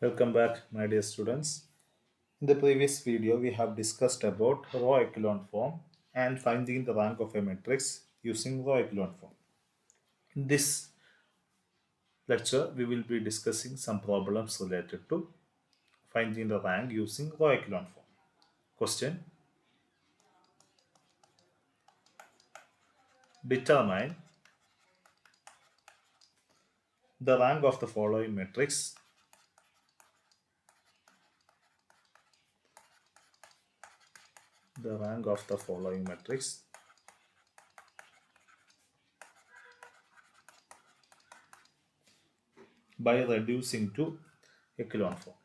Welcome back, my dear students. In the previous video, we have discussed about row echelon form and finding the rank of a matrix using row echelon form. In this lecture, we will be discussing some problems related to finding the rank using row echelon form. Question: determine the rank of the following matrix. The rank of the following matrix by reducing to echelon form.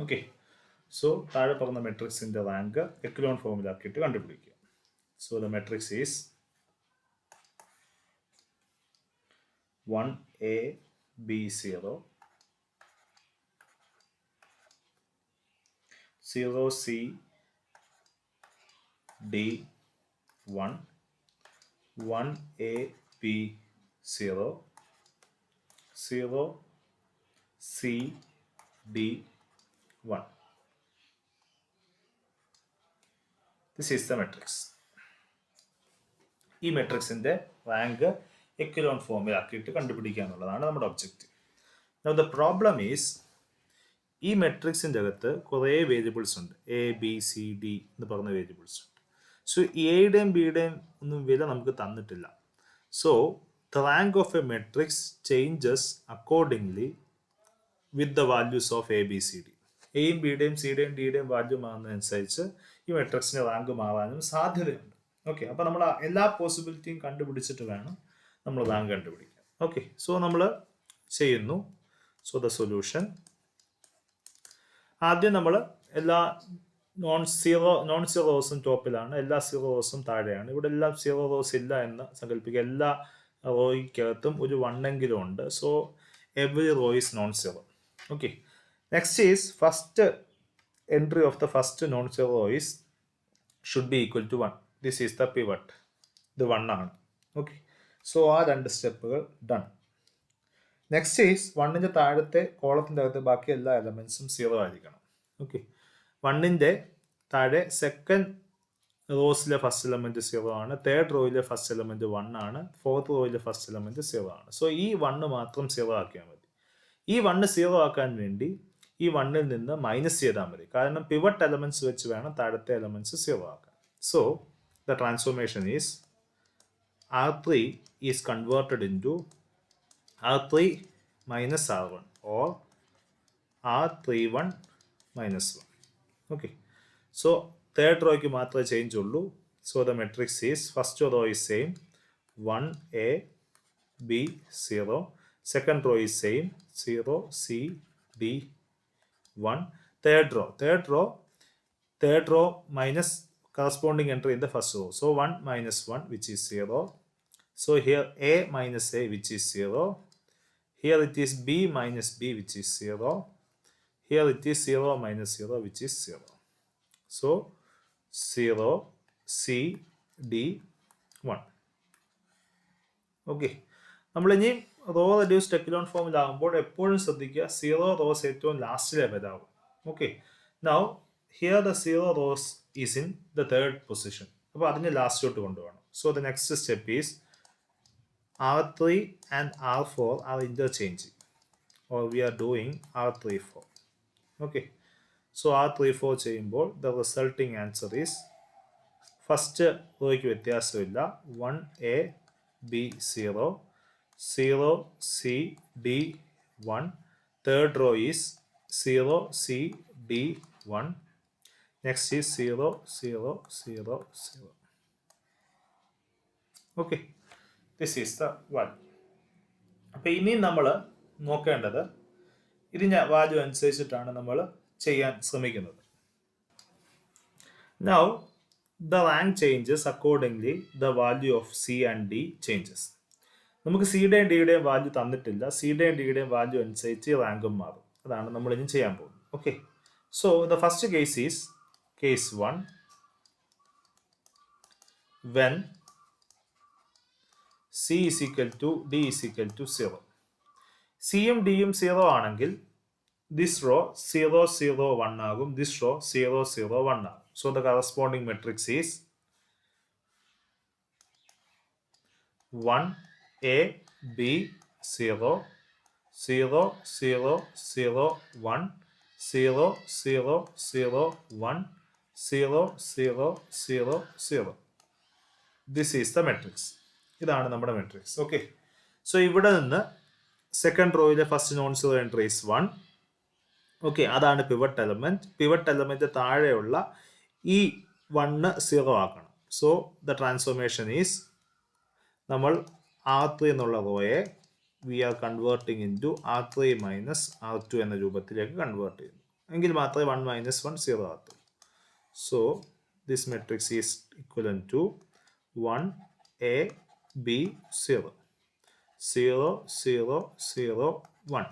Okay, so താഴെ പറഞ്ഞ മെട്രിക്സിന്റെ rank echelon ഫോമിലാക്കിയിട്ട് കണ്ടുപിടിക്കുക. So the matrix is 1A B0 0C D1 1A B0 0C D1. This is the matrix. ഈ മെട്രിക്സിന്റെ rank echelon ഫോമിലാക്കിയിട്ട് കണ്ടുപിടിക്കാനുള്ളതാണ് നമ്മുടെ objective. Now the problem is ഈ മെട്രിക്സിൻ്റെ അകത്ത് കുറേ വേരിയബിൾസ് ഉണ്ട്. എ ബി സി ഡി എന്ന് പറഞ്ഞ വേരിയബിൾസ് ഉണ്ട്. സോ എയുടെയും ബിയുടെയും ഒന്നും വില നമുക്ക് തന്നിട്ടില്ല. So the rank of a matrix changes accordingly with the values of A B C D. എയും ബിയുടെയും സിയുടെയും ഡിയുടെയും വാല്യൂ മാറുന്നതനുസരിച്ച് ഈ മെട്രിക്സിന്റെ റാങ്ക് മാറാനും സാധ്യതയുണ്ട്. ഓക്കെ, അപ്പോൾ നമ്മൾ എല്ലാ പോസിബിലിറ്റിയും കണ്ടുപിടിച്ചിട്ട് വേണം നമ്മൾ റാങ്ക് കണ്ടുപിടിക്കാൻ. ഓക്കെ, സോ നമ്മൾ ചെയ്യുന്നു. സോ ദ സൊല്യൂഷൻ, ആദ്യം നമ്മൾ എല്ലാ നോൺ സീറോസും ടോപ്പിലാണ്, എല്ലാ സീറോസും താഴെയാണ്. ഇവിടെ എല്ലാം സീറോ റോസ് ഇല്ല എന്ന് സങ്കല്പിക്കുക. എല്ലാ റോയ്ക്കകത്തും ഒരു വണ്ണെങ്കിലും ഉണ്ട്. So every row is non zero. Okay, next is first entry of the first non zero is should be equal to 1. This is the pivot. ഇത് 1 ആണ്. ഓക്കെ, സോ ആ രണ്ട് സ്റ്റെപ്പുകൾ ഡൺ. നെക്സ്റ്റ് ഈസ് 1ന്റെ താഴത്തെ കോളത്തിൻ്റെ അകത്ത് ബാക്കി എല്ലാ എലമെന്റ്സും 0 ആയിരിക്കണം. ഓക്കെ, 1ന്റെ താഴെ സെക്കൻഡ് റോസിലെ ഫസ്റ്റ് എലമെന്റ് 0 ആണ്, തേർഡ് റോയിലെ ഫസ്റ്റ് എലമെന്റ് 1 ആണ്, ഫോർത്ത് റോയിലെ ഫസ്റ്റ് എലമെന്റ് 0 ആണ്. സോ ഈ 1 മാത്രം 0 ആക്കിയാൽ മതി. ഈ 1 0 ആക്കാൻ വേണ്ടി ഈ 1ൽ നിന്ന് മൈനസ് ചെയ്താൽ മതി. കാരണം പിവട്ട് എലമെന്റ്സ് വെച്ച് വേണം താഴത്തെ എലമെന്റ്സ് 0 ആക്കാൻ. So the transformation is R3 is converted into R3 minus R1 or R31 minus 1. Okay, so third row ki matra change ullu. So the matrix is first row is same 1A B 0, second row is same 0 C D 1, third row minus corresponding entry in the first row. So 1 minus 1 which is 0. So here A minus A which is 0. Here it is B minus B which is 0. Here it is 0 minus 0 which is 0. So 0 C D 1. Okay. നമ്മൾ ഇനി row reduced echelon ഫോമിലാകുമ്പോൾ എപ്പോഴും ശ്രദ്ധിക്കുക 0 rows ഏറ്റവും ലാസ്റ്റിലെ വരാവും. Okay, now here the 0 rows is in the third position. അപ്പോൾ അതിന് ലാസ്റ്റോട്ട് കൊണ്ടുപോകണം. So the next step is R3 and R4 are interchanging, or we are doing R34. Okay, so R34 ചെയ്യുമ്പോൾ the resulting answer is first റോയ്ക്ക് വ്യത്യാസമില്ല 1A B 0 0 C D 1, third row is 0 C D 1, next is 0 0 0 0. Okay, this is the value. അപ്പോൾ ഇനി നമ്മൾ നോക്കേണ്ടത് ഇതിൻ്റെ value അനുസരിച്ചിട്ടാണ് നമ്മൾ ചെയ്യാൻ ശ്രമിക്കുന്നത്. Now the rank changes accordingly the value of C and D changes. നമുക്ക് സിയുടെയും ഡിയുടെയും വാല്യൂ തന്നിട്ടില്ല. സിയുടെയും ഡിയുടെയും വാല്യൂ അനുസരിച്ച് റാങ്കും മാറും. അതാണ് നമ്മൾ ഇനി ചെയ്യാൻ പോകുന്നത്. Okay, so the first case is case 1, when C is equal to D is equal to 0. സിയും ഡിയും 0 ആണെങ്കിൽ ദിസ് റോ 0 0 1 ആകും, ദിസ് റോ 0 0 1 ആകും. So the corresponding matrix is 1 A B 0 0 0 0 1 0 0 0 1 0 0 0 0. This is the matrix. ഇതാണ് നമ്മുടെ matrix. Okay, so ഇവിടെ നിന്ന് second റോയിലെ first non zero entry is 1. Okay, അതാണ് പിവറ്റ് എലമെന്റ്. പിവറ്റ് എലമെന്റ് താഴെയുള്ള ഈ 1 0 ആക്കണം. സോ ദ ട്രാൻസ്ഫോർമേഷൻ ഈസ്, നമ്മൾ R3 എന്നുള്ള റോയെ we are converting into R3 minus R2 എന്ന രൂപത്തിലേക്ക് കൺവേർട്ട് ചെയ്യുന്നു. എങ്കിൽ മാത്രമേ 1 മൈനസ് 1 0 ആകത്തുള്ളൂ. So this matrix is equivalent to 1 A B 0 0 0 0 1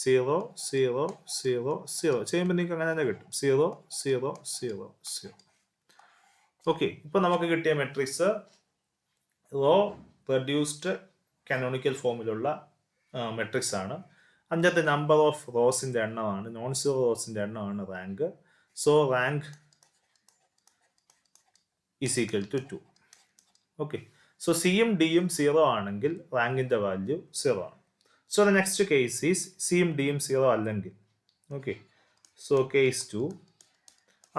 0 0 0 0 ചെയ്യുമ്പോൾ നിങ്ങൾക്ക് അങ്ങനെ തന്നെ കിട്ടും. 0 0 0 0. ഓക്കെ, ഇപ്പൊ നമുക്ക് കിട്ടിയ മെട്രിക്സ് റോ റെഡ്യൂസ്ഡ് കാനോണിക്കൽ ഫോമിലുള്ള മെട്രിക്സ് ആണ്. അതിൻ്റെ നമ്പർ ഓഫ് റോസിന്റെ എണ്ണമാണ്, നോൺ സീറോ റോസിന്റെ എണ്ണമാണ് rank. So rank is equal to 2. Okay, so സിയും ഡിയും 0 ആണെങ്കിൽ റാങ്കിന്റെ വാല്യൂ 0 ആണ്. So the next case is സിയും ഡിയും 0 അല്ലെങ്കിൽ. ഓക്കെ, സോ കേസ് 2,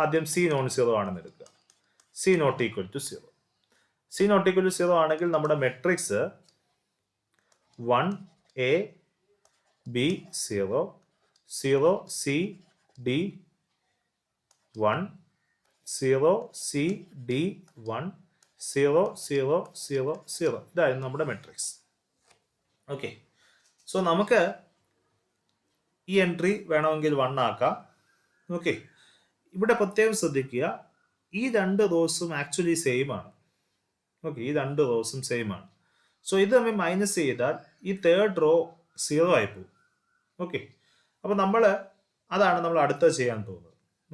ആദ്യം സി നോൺ 0 ആണെന്ന് എടുക്കുക. C not equal to 0. C not equal to 0 ആണെങ്കിൽ നമ്മുടെ matrix 1 A B 0 0 C D 1 0 C D 1 0 0 0 0. ഇതായിരുന്നു നമ്മുടെ മെട്രിക്സ്. ഓക്കെ, സോ നമുക്ക് ഈ എൻട്രി വേണമെങ്കിൽ 1 ആക്കാം. ഓക്കെ, ഇവിടെ പ്രത്യേകം ശ്രദ്ധിക്കുക, ഈ 2 റോസും ആക്ച്വലി സെയിം ആണ്. ഓക്കെ, ഈ 2 റോസും സെയിം ആണ്. സോ ഇത് നമ്മൾ മൈനസ് ചെയ്താൽ ഈ തേർഡ് റോ 0 ആയി പോകും. ഓക്കെ, അപ്പൊ അതാണ് നമ്മൾ അടുത്ത ചെയ്യാൻ പോകുന്നത്.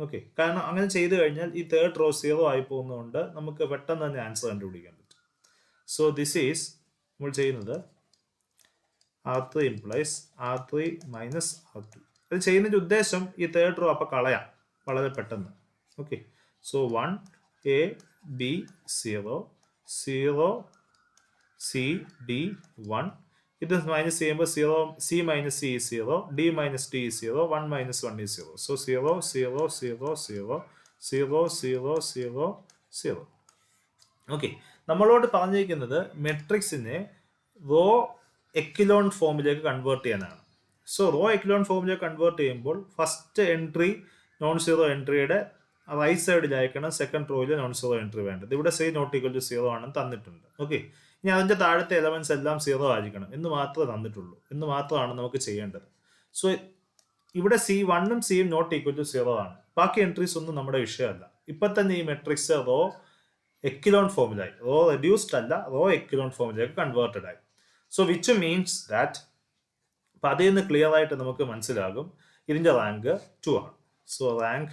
ഓക്കെ, കാരണം അങ്ങനെ ചെയ്തു കഴിഞ്ഞാൽ ഈ തേർഡ് റോ 0 ആയി പോകുന്നതുകൊണ്ട് നമുക്ക് പെട്ടെന്ന് തന്നെ ആൻസർ കണ്ടുപിടിക്കാൻ പറ്റും. സോ ദിസ് ഈസ് നമ്മൾ ചെയ്യുന്നത് R3 implies R3 minus R2. അത് ചെയ്യുന്നതിന്റെ ഉദ്ദേശം ഈ തേർഡ് റോ അപ്പൊ കളയാം വളരെ പെട്ടെന്ന്. Okay, so 1 A B 0 0 C D 1. ഇത് മൈനസ് ചെയ്യുമ്പോൾ 0 C minus C 0 D minus D 0 1 minus 1 0. So 0 0 0 0 0 0 0 0. Okay, നമ്മളോട് പറഞ്ഞിരിക്കുന്നത് മെട്രിക്സിനെ റോ എക്കിലോൺ ഫോമിലേക്ക് കൺവേർട്ട് ചെയ്യാനാണ്. സോ റോ എക്കിലോൺ ഫോമിലേക്ക് കൺവേർട്ട് ചെയ്യുമ്പോൾ ഫസ്റ്റ് എൻട്രി നോൺ സീറോ എൻട്രിയുടെ റൈറ്റ് സൈഡിലായിരിക്കണം സെക്കൻഡ് റോയിലെ നോൺ സീറോ എൻട്രി വേണ്ടത്. ഇവിടെ സി നോട്ട് ഈക്വൽ ടു 0 ആണെന്ന് തന്നിട്ടുണ്ട്. ഓക്കെ, ഇനി അതിന്റെ താഴത്തെ എലമെന്റ്സ് എല്ലാം 0 ആയിരിക്കണം എന്ന് മാത്രമേ തന്നിട്ടുള്ളൂ, എന്ന് മാത്രമാണ് നമുക്ക് ചെയ്യേണ്ടത്. സോ ഇവിടെ C1ഉം സിയും നോട്ട് ഈക്വൽ ടു 0 ആണ്. ബാക്കി എൻട്രീസ് ഒന്നും നമ്മുടെ വിഷയമല്ല. ഇപ്പൊ തന്നെ ഈ മെട്രിക്സ് റോ എക്കിലോൺ ഫോമിലായി, റോ റെഡ്യൂസ്ഡ് അല്ല, റോ എക്കിലോൺ ഫോമിലേക്ക് കൺവേർട്ടഡ് ആയി. സോ വിച്ച് മീൻസ് ദാറ്റ്, അപ്പൊ അതിൽ നിന്ന് ക്ലിയർ ആയിട്ട് നമുക്ക് മനസ്സിലാകും ഇതിന്റെ റാങ്ക് 2 ആണ്. So rank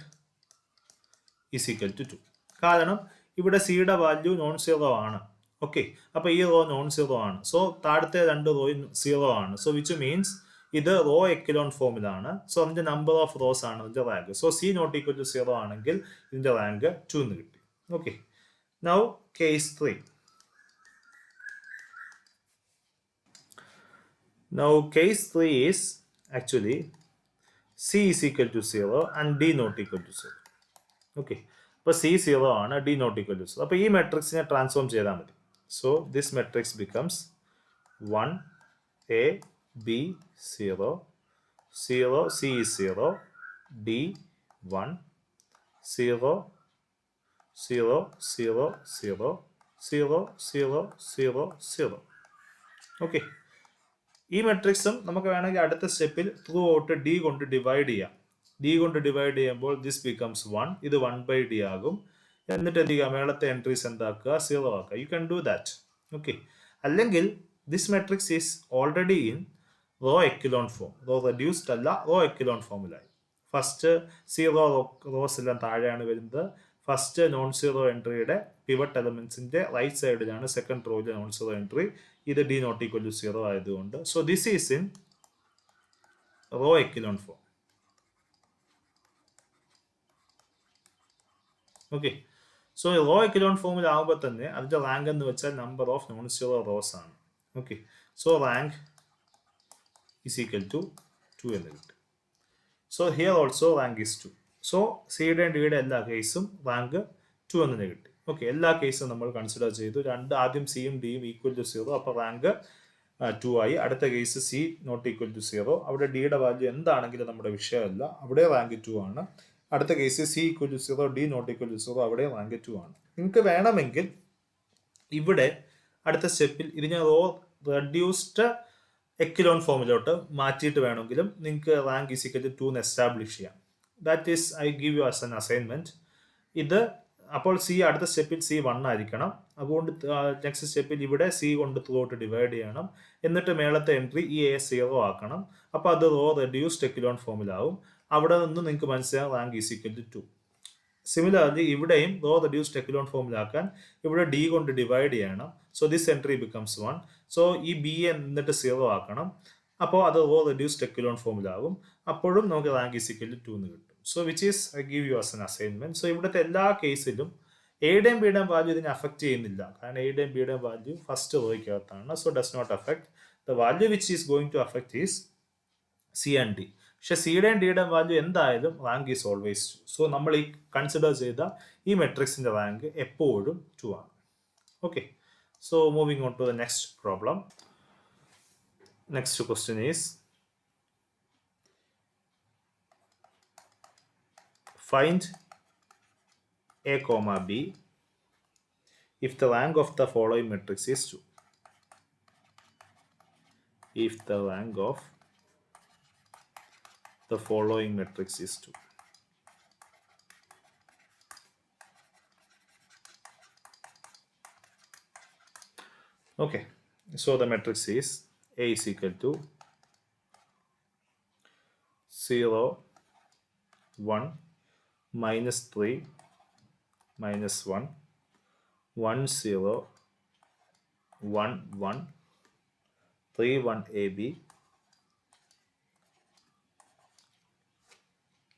is equal to 2. കാരണം ഇവിടെ സിയുടെ വാല്യൂ നോൺ 0 ആണ്. ഓക്കെ, അപ്പൊ ഈ റോ നോൺ 0 ആണ്. സോ താഴത്തെ 2 റോയും 0 ആണ്. സോ വിച്ച് മീൻസ് ഇത് റോ എക്കിലോൺ ഫോമിലാണ്. സോ അതിന്റെ നമ്പർ ഓഫ് റോസ് ആണ് ഇതിന്റെ rank. So C not equal to 0 ആണെങ്കിൽ ഇതിന്റെ റാങ്ക് 2 എന്ന് കിട്ടി. Okay, now case 3. Now case 3 is actually C is equal to 0 and D not equal to 0. Okay, അപ്പോൾ C 0 ആണ്, D not equal to 0. അപ്പോൾ ഈ മെട്രിക്സിനെ ട്രാൻസ്ഫോം ചെയ്താൽ മതി. So this matrix becomes 1 A B 0 0 C is 0 D 1 0 0 0 0 0 0 0 0. Okay, ഈ മെട്രിക്സും നമുക്ക് വേണമെങ്കിൽ അടുത്ത സ്റ്റെപ്പിൽ ത്രൂ ഔട്ട് ഡി കൊണ്ട് ഡിവൈഡ് ചെയ്യാം. ഡി കൊണ്ട് ഡിവൈഡ് ചെയ്യുമ്പോൾ ദിസ് ബിക്കംസ് 1, ഇത് 1/d ആകും. എന്നിട്ട് എന്ത് ചെയ്യുക, മേളത്തെ എൻട്രീസ് എന്താക്കുക, 0 ആക്കുക. You can do that. Okay, അല്ലെങ്കിൽ this matrix is already in row echelon form, row reduced അല്ല, റോ എക്കിലോൺ ഫോമിലായി. ഫസ്റ്റ് സീറോ റോസ് എല്ലാം താഴെയാണ് വരുന്നത്. ഫസ്റ്റ് നോൺ സീറോ എൻട്രിയുടെ പിവറ്റ് എലമെന്റ്സിന്റെ റൈറ്റ് സൈഡിലാണ് സെക്കൻഡ് റോയിലെ നോൺ സീറോ എൻട്രി. ഇത് D not equal to zero ആയതുകൊണ്ട് so this is in row echelon form. Okay, so row echelon ഫോമിലാകുമ്പോൾ തന്നെ അതിന്റെ റാങ്ക് എന്ന് വെച്ചാൽ number of non zero rose ആണ്. Okay, so rank is equal to 2 എന്ന് കിട്ടും. So here also rank is 2. So സിയുടെ ഡിയുടെ എല്ലാ കേസും റാങ്ക് 2 എന്ന് കിട്ടി. ഓക്കെ, എല്ലാ കേസും നമ്മൾ കൺസിഡർ ചെയ്തു. ആദ്യം സിയും ഡിയും ഈക്വൽ ടു 0, അപ്പോൾ റാങ്ക് 2 ആയി. അടുത്ത case C not equal to 0, അവിടെ ഡിയുടെ വാല്യൂ എന്താണെങ്കിലും നമ്മുടെ വിഷയമല്ല, അവിടെ റാങ്ക് 2 ആണ്. അടുത്ത case C equal to 0, D not equal to 0, അവിടെ റാങ്ക് 2 ആണ്. നിങ്ങൾക്ക് വേണമെങ്കിൽ ഇവിടെ അടുത്ത സ്റ്റെപ്പിൽ ഇതിനെ റോ റെഡ്യൂസ്ഡ് എക്കിലോൺ ഫോമിലോട്ട് മാറ്റിയിട്ട് വേണമെങ്കിലും നിങ്ങൾക്ക് rank is equal to 2 establish ചെയ്യാം. That is I give you as an assignment. ഇത് അപ്പോൾ സി അടുത്ത സ്റ്റെപ്പിൽ സി 1 ആയിരിക്കണം. അതുകൊണ്ട് നെക്സ്റ്റ് സ്റ്റെപ്പിൽ ഇവിടെ സി കൊണ്ട് ത്രൂഔട്ട് ഡിവൈഡ് ചെയ്യണം. എന്നിട്ട് മേളത്തെ എൻട്രി ഈ എ 0 ആക്കണം. അപ്പോൾ അത് റോ റെഡ്യൂസ്ഡ് എക്കിലോൺ ഫോമിലാവും. അവിടെ നിന്ന് നിങ്ങൾക്ക് മനസ്സിലാവും rank is equal to 2. Similarly ഇവിടെയും റോ റെഡ്യൂസ്ഡ് എക്കിലോൺ ഫോമിലാക്കാൻ ഇവിടെ ഡി കൊണ്ട് ഡിവൈഡ് ചെയ്യണം. So this entry becomes 1. So ഈ ബി എന്നിട്ട് 0 ആക്കണം. അപ്പോൾ അത് റോ റെഡ്യൂസ്ഡ് എക്കിലോൺ ഫോമിലാകും. അപ്പോഴും നമുക്ക് റാങ്ക് ഈസ് ഈക്വൽ ടു 2 എന്ന് കിട്ടും. So which is I give you as an assignment. So ഇവിടുത്തെ എല്ലാ കേസിലും എയുടെയും ബിയുടെയും വാല്യൂ ഇതിനെ അഫക്റ്റ് ചെയ്യുന്നില്ല. കാരണം എയുടെയും ബിയുടെയും വാല്യൂ ഫസ്റ്റ് റോയ്ക്കകത്താണ്. So does not affect. The value which is going to affect is C and D. പക്ഷെ സിയുടെയും ഡിയുടെയും വാല്യൂ എന്തായാലും റാങ്ക് ഈസ് ഓൾവേസ് 2. സോ നമ്മൾ ഈ കൺസിഡർ ചെയ്ത ഈ മെട്രിക്സിന്റെ റാങ്ക് എപ്പോഴും 2 ആണ്. Okay, so moving on to the next problem. Next question is find A, B if the rank of the following matrix is 2. If the rank of the following matrix is 2. Okay, so the matrix is A is equal to 0, 1, minus 3, minus 1, 1, 0, 1, 1, 3, 1 AB,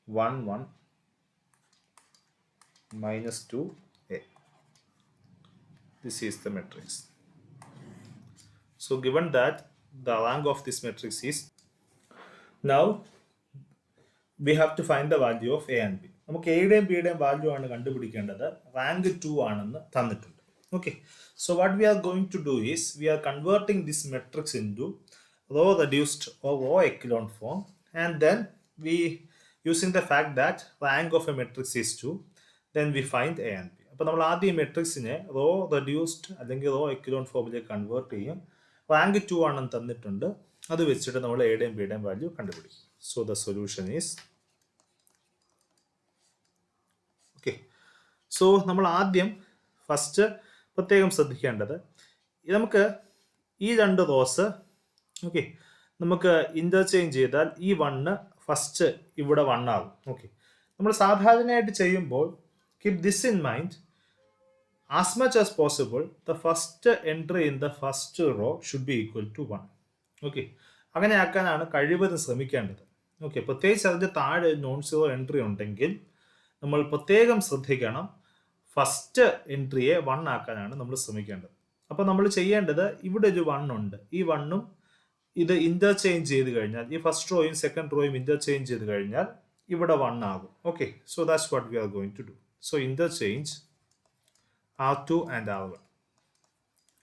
1, 1, minus 2 A. This is the matrix. So given that the rank of this matrix is, now we have to find the value of A and B. നമുക്ക് എയുടെയും ബിയുടെയും value ആണ് കണ്ടുപിടിക്കേണ്ടത്. Rank 2 ആണെന്ന് തന്നിട്ടുണ്ട്. Okay, so what we are going to do is we are converting this matrix into row reduced or row echelon form and then we using the fact that rank of a matrix is 2 then we find A and B. അപ്പോൾ നമ്മൾ ആദ്യം ഈ മെട്രിക്സിനെ row reduced അല്ലെങ്കിൽ row echelon ഫോമിലേക്ക് convert ചെയ്യും. റാങ്ക് 2 ആണെന്ന് തന്നിട്ടുണ്ട്. അത് വെച്ചിട്ട് നമ്മൾ എയുടെയും ബിയുടെയും വാല്യൂ കണ്ടുപിടിക്കും. So the solution is okay. So നമ്മൾ ആദ്യം ഫസ്റ്റ് പ്രത്യേകം ശ്രദ്ധിക്കേണ്ടത് നമുക്ക് ഈ രണ്ട് റോസ് ഓക്കെ നമുക്ക് ഇന്റർചേഞ്ച് ചെയ്താൽ ഈ 1 ഫസ്റ്റ് ഇവിടെ 1 ആകും. ഓക്കെ, നമ്മൾ സാധാരണയായിട്ട് ചെയ്യുമ്പോൾ keep this in mind. As much as possible the first entry in the first row should be equal to 1. Okay, അങ്ങനെ ആക്കാനാണ് കഴിവതും ശ്രമിക്കേണ്ടത്. ഓക്കെ, പ്രത്യേകിച്ച് അതിൻ്റെ താഴെ നോൺ സീറോ എൻട്രി ഉണ്ടെങ്കിൽ നമ്മൾ പ്രത്യേകം ശ്രദ്ധിക്കണം. ഫസ്റ്റ് എൻട്രിയെ 1 ആക്കാനാണ് നമ്മൾ ശ്രമിക്കേണ്ടത്. അപ്പോൾ നമ്മൾ ചെയ്യേണ്ടത് ഇവിടെ ഒരു 1 ഉണ്ട്. ഈ 1ഉം ഇത് ഇന്റർചേഞ്ച് ചെയ്ത് കഴിഞ്ഞാൽ ഈ ഫസ്റ്റ് റോയും സെക്കൻഡ് റോയും ഇന്റർചേഞ്ച് ചെയ്ത് കഴിഞ്ഞാൽ ഇവിടെ 1 ആകും. Okay, so that's what we are going to do. So interchange R2 and R1.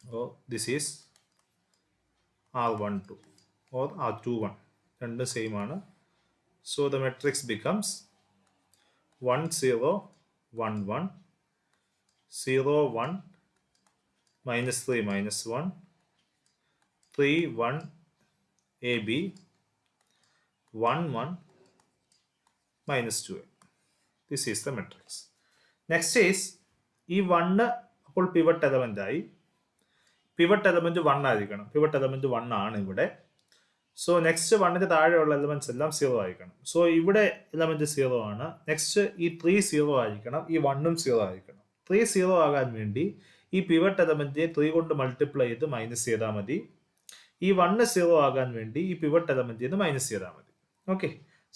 Oh, this is R12 or R21. രണ്ട് സെയിം ആണ്. So the matrix becomes 1 0 1 1 0 1 minus 3 minus 1 3 1 AB 1 1 minus 2A. This is the matrix. Next is ഈ 1 അപ്പോൾ pivot element ആയി. Pivot element 1 ആയിരിക്കണം. Pivot element 1 ആണ് ഇവിടെ. So next 1ന്റെ താഴെയുള്ള elements എല്ലാം 0 ആയിരിക്കണം. സോ ഇവിടെ എലമെന്റ് 0 ആണ്. നെക്സ്റ്റ് ഈ 3 0 ആയിരിക്കണം, ഈ 1ഉം 0 ആയിരിക്കണം. 3 0 ആകാൻ വേണ്ടി ഈ പിവറ്റ് എലമെന്റിനെ 3 കൊണ്ട് മൾട്ടിപ്ലൈ ചെയ്ത് മൈനസ് ചെയ്താൽ മതി. ഈ 1 0 ആകാൻ വേണ്ടി ഈ പിവറ്റ് എലമെന്റിന് മൈനസ് ചെയ്താൽ മതി. Okay,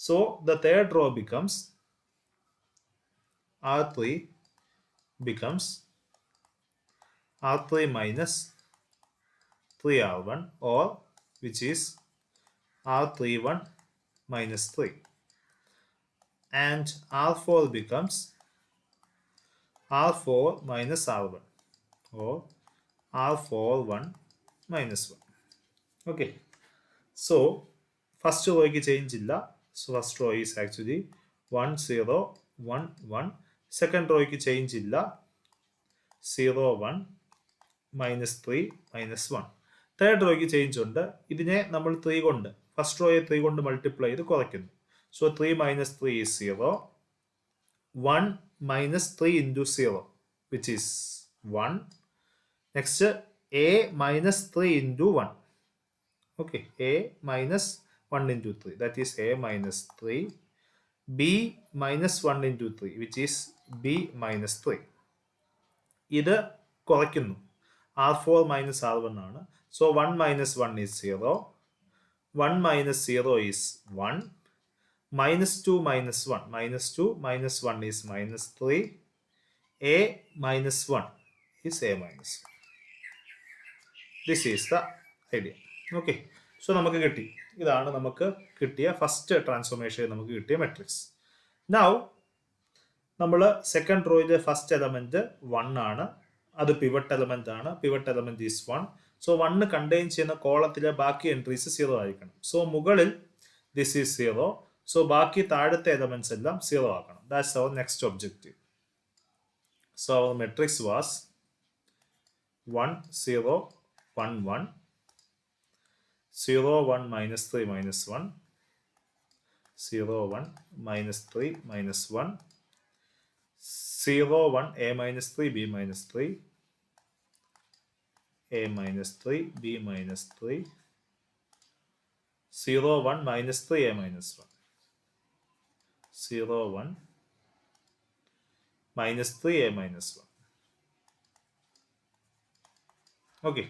so the third row becomes R3 becomes R3 minus 3R1, or which is R31 minus 3, and R4 becomes R4 minus R1, or R41 minus 1. Okay, so first row ki change illa, so first row is actually 1 0 1 1. Second row ki change illa, 0 1 minus 3 minus 1. Third റോയ്ക്ക് change ഉണ്ട്. ഇതിനെ നമ്മൾ 3 കൊണ്ട്, first റോയെ 3 കൊണ്ട് multiply ചെയ്ത് കുറയ്ക്കുന്നു. So 3 minus 3 is 0. 1 minus 3 into 0 which is 1. Next A minus 3 into 1. Okay, A minus 1 into 3, that is A minus 3. B minus 1 into 3 which is B minus 3. ഇത് കുറയ്ക്കുന്നു. R4 minus R1 ആണ്. So 1 minus 1 is 0. 1 minus 0 is 1. Minus 2 minus 1. Minus 2 minus 1 is minus 3. A minus 1 is A minus 1. This is the idea. Okay. So നമുക്ക് കിട്ടി. ഇതാണ് നമുക്ക് കിട്ടിയ first transformation നമുക്ക് കിട്ടിയ മെട്രിക്സ്. Now നമ്മൾ സെക്കൻഡ് റോയിലെ ഫസ്റ്റ് എലമെന്റ് 1 ആണ്. അത് പിവറ്റ് എലമെന്റ് ആണ്. Pivot element is 1. So 1 contain ചെയ്യുന്ന കോളത്തിലെ ബാക്കി എൻട്രീസ് 0 ആയിരിക്കണം. സോ മുകളിൽ ദിസ് ഈസ് 0. സോ ബാക്കി താഴത്തെ എലമെന്റ്സ് എല്ലാം 0 ആക്കണം. That's our next objective. So our matrix was 1 0 1 1, 0 1 minus 3 minus 1, 0 1 minus 3 minus 1, 0 1 a minus 3 b minus 3, a minus 3 b minus 3, 0 1 minus 3 a minus 1, 0 1 minus 3 a minus 1. Okay,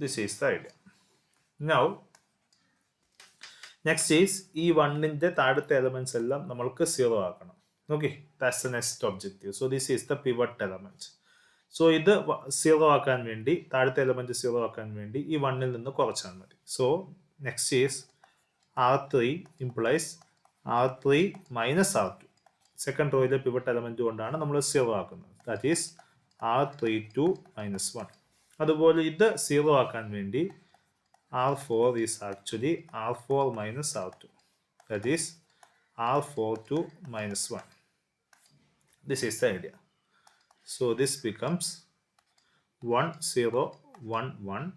this is the idea. Now next is ഈ 1ന്റെ താഴത്തെ elements എല്ലാം നമ്മൾക്ക് 0 ആക്കണം. Okay, that's the next objective. So this is the pivot element. So ഇത് 0 ആക്കാൻ വേണ്ടി, താഴത്തെ element 0 ആക്കാൻ വേണ്ടി ഈ 1ൽ നിന്ന് കുറച്ചാൽ മതി. So next is R3 implies R3 minus R2. Second റോയിലെ പിവറ്റ് എലമെന്റ് കൊണ്ടാണ് നമ്മൾ 0 ആക്കുന്നത്. That is R32 minus 1. അതുപോലെ ഇത് 0 ആക്കാൻ വേണ്ടി R4 is actually R4 minus R2. That is R42 minus 1. This is the idea. So this becomes 1 0 1 1.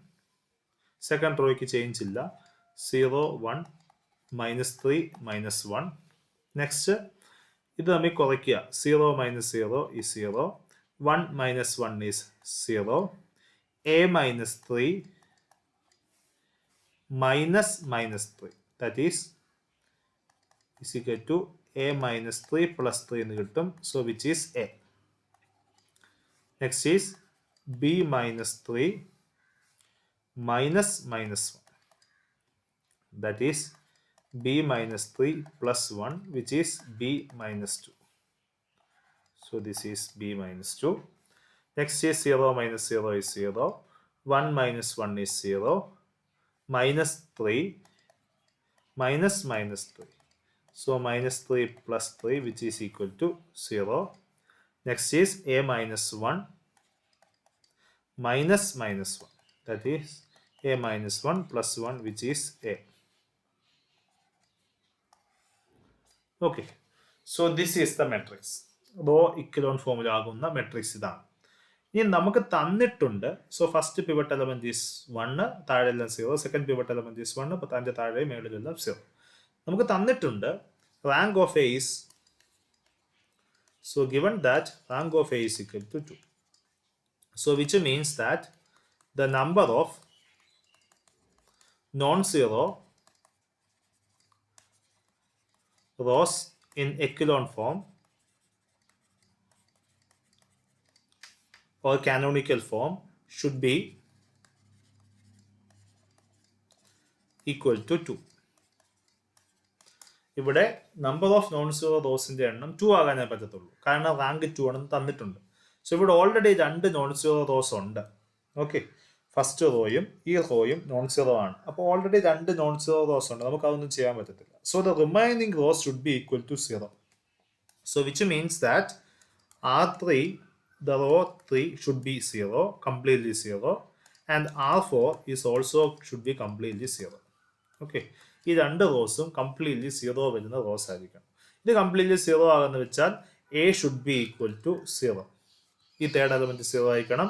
Second row ki change illa. 0 1 minus 3 minus 1. Next, ഇത് നമ്മൾ കുറയ്ക്കുക. 0 minus 0 is 0. 1 minus 1 is 0. A minus 3 minus minus 3, that is equal to a minus 3 plus 3 എന്ന് കിട്ടും. So which is a. Next is b minus 3 minus minus 1, that is b minus 3 plus 1, which is b minus 2. So this is b minus 2. Next is 0 minus 0 is 0. 1 minus 1 is 0. Minus 3 minus minus 3. So minus 3 plus 3, which is equal to 0. Next is a minus 1 minus minus 1. That is a minus 1 plus 1, which is a. Okay. So this is the matrix. Rho echelon formula ആകുന്ന matrix ഇതാണ്. ഇനി നമുക്ക് തന്നിട്ടുണ്ട്. So first pivot element is 1, താഴെല്ലാം 0. Second pivot element is 1, അതിന്റെ താഴെ മേളിലെല്ലാം 0. നമുക്ക് തന്നിട്ടുണ്ട് rank of A is, so given that rank of A is equal to 2. So which means that the number of non-zero rows in echelon form or canonical form should be equal to 2. ഇവിടെ number of non zero റോസിന്റെ എണ്ണം 2 ആകാനേ പറ്റത്തുള്ളൂ, കാരണം rank 2 ആണെന്ന് തന്നിട്ടുണ്ട്. So ഇവിടെ already 2 non zero rose ഉണ്ട്. Okay, first റോയും ഈ റോയും non zero ആണ്. അപ്പോൾ ഓൾറെഡി 2 നോൺ സീറോ റോസ് ഉണ്ട്, നമുക്ക് അതൊന്നും ചെയ്യാൻ പറ്റത്തില്ല. So the remaining rows should be equal to 0. So which means that R3, the row 3 should be 0, completely 0, and R4 is also should be completely 0. Okay, ഈ 2 റോസും completely 0 വരുന്ന rose ആയിരിക്കണം. ഇത് കംപ്ലീറ്റ്ലി 0 ആകുന്ന വെച്ചാൽ A should be equal to 0. ഈ third element 0 ആയിരിക്കണം.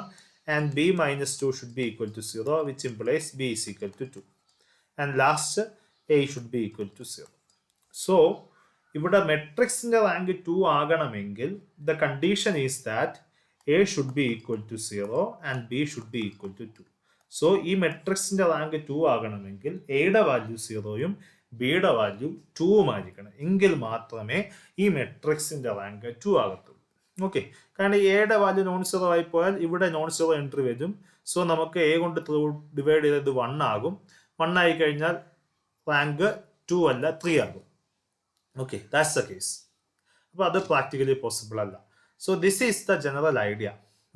And B minus 2 should be equal to 0, which implies B is equal to 2. And last, A should be equal to 0. So, ഇവിടെ മെട്രിക്സിന്റെ rank 2 ആകണമെങ്കിൽ the condition is that A should be equal to 0 and B should be equal to 2. So ഈ മെട്രിക്സിന്റെ rank 2 ആകണമെങ്കിൽ എയുടെ value 0യും ബിയുടെ value 2ഉം ആയിരിക്കണം. എങ്കിൽ മാത്രമേ ഈ മെട്രിക്സിന്റെ റാങ്ക് 2 ആകത്തുള്ളൂ. ഓക്കെ, കാരണം എയുടെ വാല്യൂ നോൺ സീറോ ആയി പോയാൽ ഇവിടെ നോൺ സീറോ എൻട്രി വരും. സോ നമുക്ക് എ കൊണ്ട് ഡിവൈഡ് ചെയ്തത് 1 ആകും. 1 ആയി കഴിഞ്ഞാൽ റാങ്ക് 2 അല്ല 3 ആകും. Okay, that's the case. അപ്പോൾ അത് പ്രാക്ടിക്കലി പോസിബിൾ അല്ല. So this is the general idea.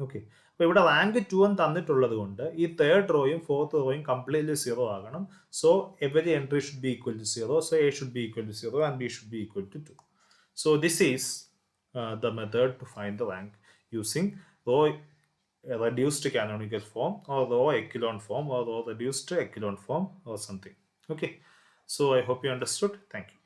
Okay, അപ്പോൾ ഇവിടെ റാങ്ക് 2 എന്ന് തന്നിട്ടുള്ളത് കൊണ്ട് ഈ തേർഡ് റോയും ഫോർത്ത് റോയും കംപ്ലീറ്റ്ലി 0 ആകണം. So every entry should be equal to 0. So A should be equal to 0 and B should be equal to 2. So this is the method to find the rank using row reduced canonical form or row echelon form or row reduced echelon form or something. Okay, so I hope you understood. Thank you.